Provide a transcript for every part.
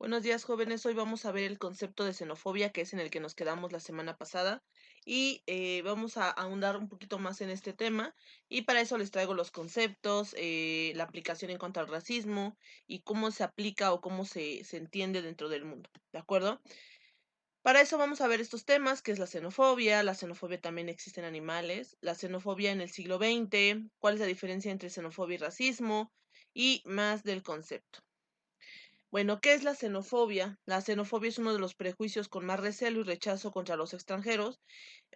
Buenos días, jóvenes. Hoy vamos a ver el concepto de xenofobia, que es en el que nos quedamos la semana pasada, y vamos a ahondar un poquito más en este tema. Y para eso les traigo los conceptos, la aplicación en contra del racismo y cómo se aplica o cómo se entiende dentro del mundo. ¿De acuerdo? Para eso vamos a ver estos temas, que es la xenofobia también existe en animales, la xenofobia en el siglo XX, cuál es la diferencia entre xenofobia y racismo, y más del concepto. Bueno, ¿qué es la xenofobia? La xenofobia es uno de los prejuicios con más recelo y rechazo contra los extranjeros,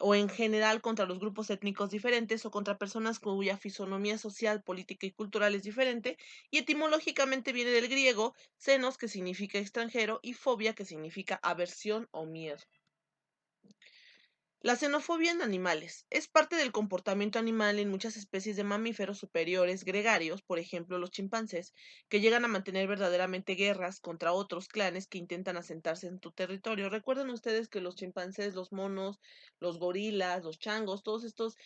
o en general contra los grupos étnicos diferentes o contra personas cuya fisonomía social, política y cultural es diferente, y etimológicamente viene del griego xenos, que significa extranjero, y fobia, que significa aversión o miedo. La xenofobia en animales es parte del comportamiento animal en muchas especies de mamíferos superiores gregarios, por ejemplo los chimpancés, que llegan a mantener verdaderamente guerras contra otros clanes que intentan asentarse en tu territorio. Recuerden ustedes que los chimpancés, los monos, los gorilas, los changos, todos estos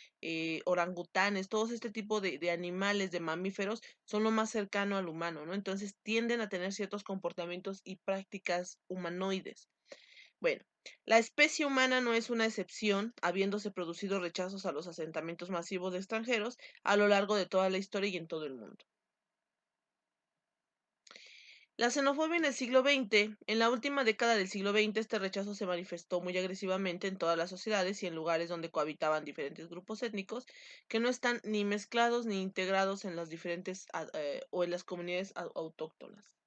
orangutanes, todos este tipo de animales, de mamíferos, son lo más cercano al humano, ¿no? Entonces tienden a tener ciertos comportamientos y prácticas humanoides. Bueno, la especie humana no es una excepción, habiéndose producido rechazos a los asentamientos masivos de extranjeros a lo largo de toda la historia y en todo el mundo. La xenofobia en el siglo XX, en la última década del siglo XX, este rechazo se manifestó muy agresivamente en todas las sociedades y en lugares donde cohabitaban diferentes grupos étnicos que no están ni mezclados ni integrados en las diferentes o en las comunidades autóctonas.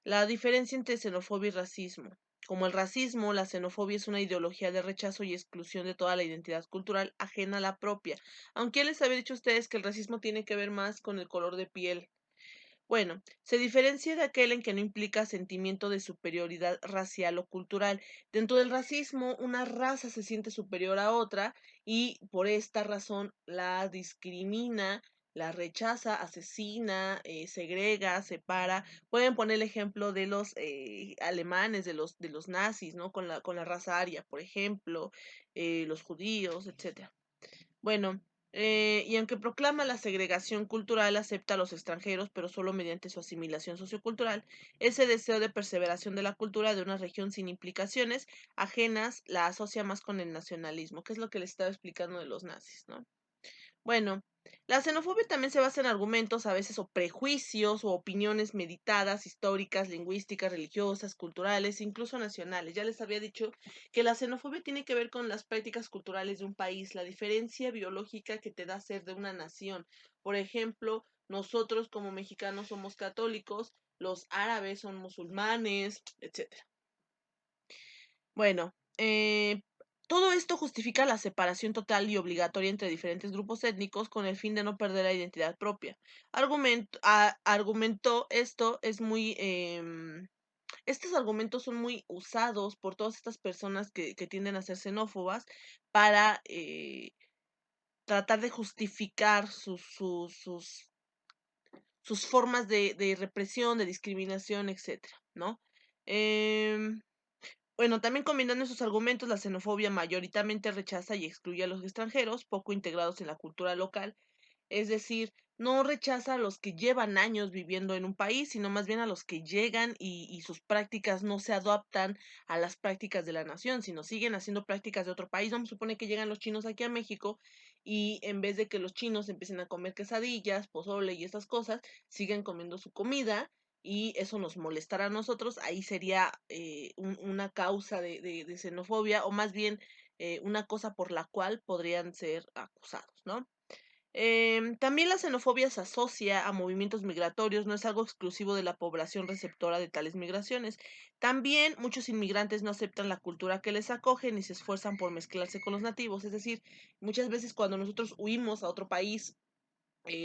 La diferencia entre xenofobia y racismo. Como el racismo, la xenofobia es una ideología de rechazo y exclusión de toda la identidad cultural ajena a la propia. Aunque ya les había dicho a ustedes que el racismo tiene que ver más con el color de piel. Bueno, se diferencia de aquel en que no implica sentimiento de superioridad racial o cultural. Dentro del racismo, una raza se siente superior a otra y por esta razón la discrimina, la rechaza, asesina, segrega, separa. Pueden poner el ejemplo de los alemanes, de los nazis, ¿no? Con la raza aria, por ejemplo, los judíos, etcétera. Bueno, y aunque proclama la segregación cultural, acepta a los extranjeros, pero solo mediante su asimilación sociocultural, ese deseo de perseveración de la cultura de una región sin implicaciones ajenas la asocia más con el nacionalismo, que es lo que les estaba explicando de los nazis, ¿no? Bueno, la xenofobia también se basa en argumentos, a veces, o prejuicios o opiniones meditadas, históricas, lingüísticas, religiosas, culturales, incluso nacionales. Ya les había dicho que la xenofobia tiene que ver con las prácticas culturales de un país, la diferencia biológica que te da ser de una nación. Por ejemplo, nosotros como mexicanos somos católicos, los árabes son musulmanes, etcétera. Bueno, todo esto justifica la separación total y obligatoria entre diferentes grupos étnicos con el fin de no perder la identidad propia. Argumentó esto es muy, estos argumentos son muy usados por todas estas personas que tienden a ser xenófobas para tratar de justificar sus formas de represión, de discriminación, etcétera, ¿no? Em, bueno, también combinando esos argumentos, la xenofobia mayoritariamente rechaza y excluye a los extranjeros poco integrados en la cultura local, es decir, no rechaza a los que llevan años viviendo en un país, sino más bien a los que llegan y sus prácticas no se adaptan a las prácticas de la nación, sino siguen haciendo prácticas de otro país. Vamos a suponer que llegan los chinos aquí a México y en vez de que los chinos empiecen a comer quesadillas, pozole y estas cosas, siguen comiendo su comida y eso nos molestará a nosotros. Ahí sería una causa de xenofobia, o más bien una cosa por la cual podrían ser acusados, ¿no? También la xenofobia se asocia a movimientos migratorios, no es algo exclusivo de la población receptora de tales migraciones. También muchos inmigrantes no aceptan la cultura que les acoge ni se esfuerzan por mezclarse con los nativos. Es decir, muchas veces cuando nosotros huimos a otro país,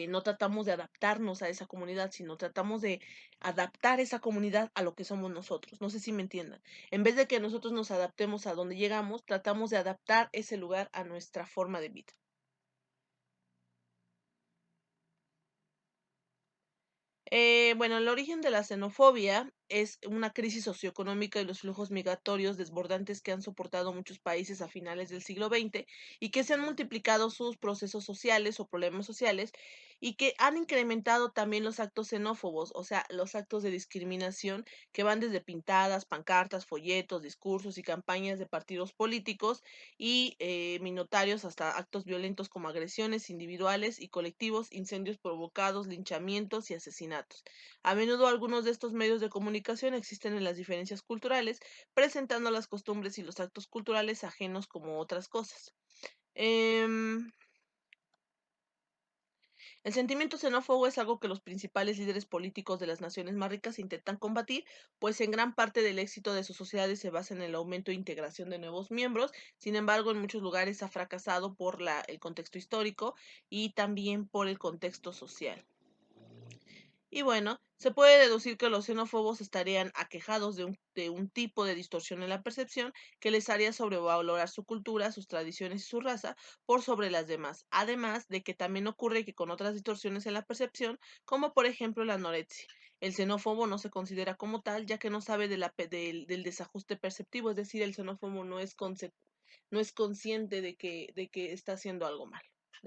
no tratamos de adaptarnos a esa comunidad, sino tratamos de adaptar esa comunidad a lo que somos nosotros. No sé si me entiendan. En vez de que nosotros nos adaptemos a donde llegamos, tratamos de adaptar ese lugar a nuestra forma de vida. Bueno, el origen de la xenofobia es una crisis socioeconómica y los flujos migratorios desbordantes que han soportado muchos países a finales del siglo XX y que se han multiplicado sus procesos sociales o problemas sociales y que han incrementado también los actos xenófobos, o sea, los actos de discriminación que van desde pintadas, pancartas, folletos, discursos y campañas de partidos políticos y minotarios hasta actos violentos como agresiones individuales y colectivos, incendios provocados, linchamientos y asesinatos. A menudo algunos de estos medios de comunicación existen en las diferencias culturales, presentando las costumbres y los actos culturales ajenos como otras cosas. Em, el sentimiento xenófobo es algo que los principales líderes políticos de las naciones más ricas intentan combatir, pues en gran parte del éxito de sus sociedades se basa en el aumento e integración de nuevos miembros. Sin embargo, en muchos lugares ha fracasado por el contexto histórico y también por el contexto social. Y bueno, se puede deducir que los xenófobos estarían aquejados de un tipo de distorsión en la percepción que les haría sobrevalorar su cultura, sus tradiciones y su raza por sobre las demás. Además de que también ocurre que con otras distorsiones en la percepción, como por ejemplo la anorexia. El xenófobo no se considera como tal, ya que no sabe del desajuste perceptivo, es decir, el xenófobo no es consciente de que está haciendo algo mal.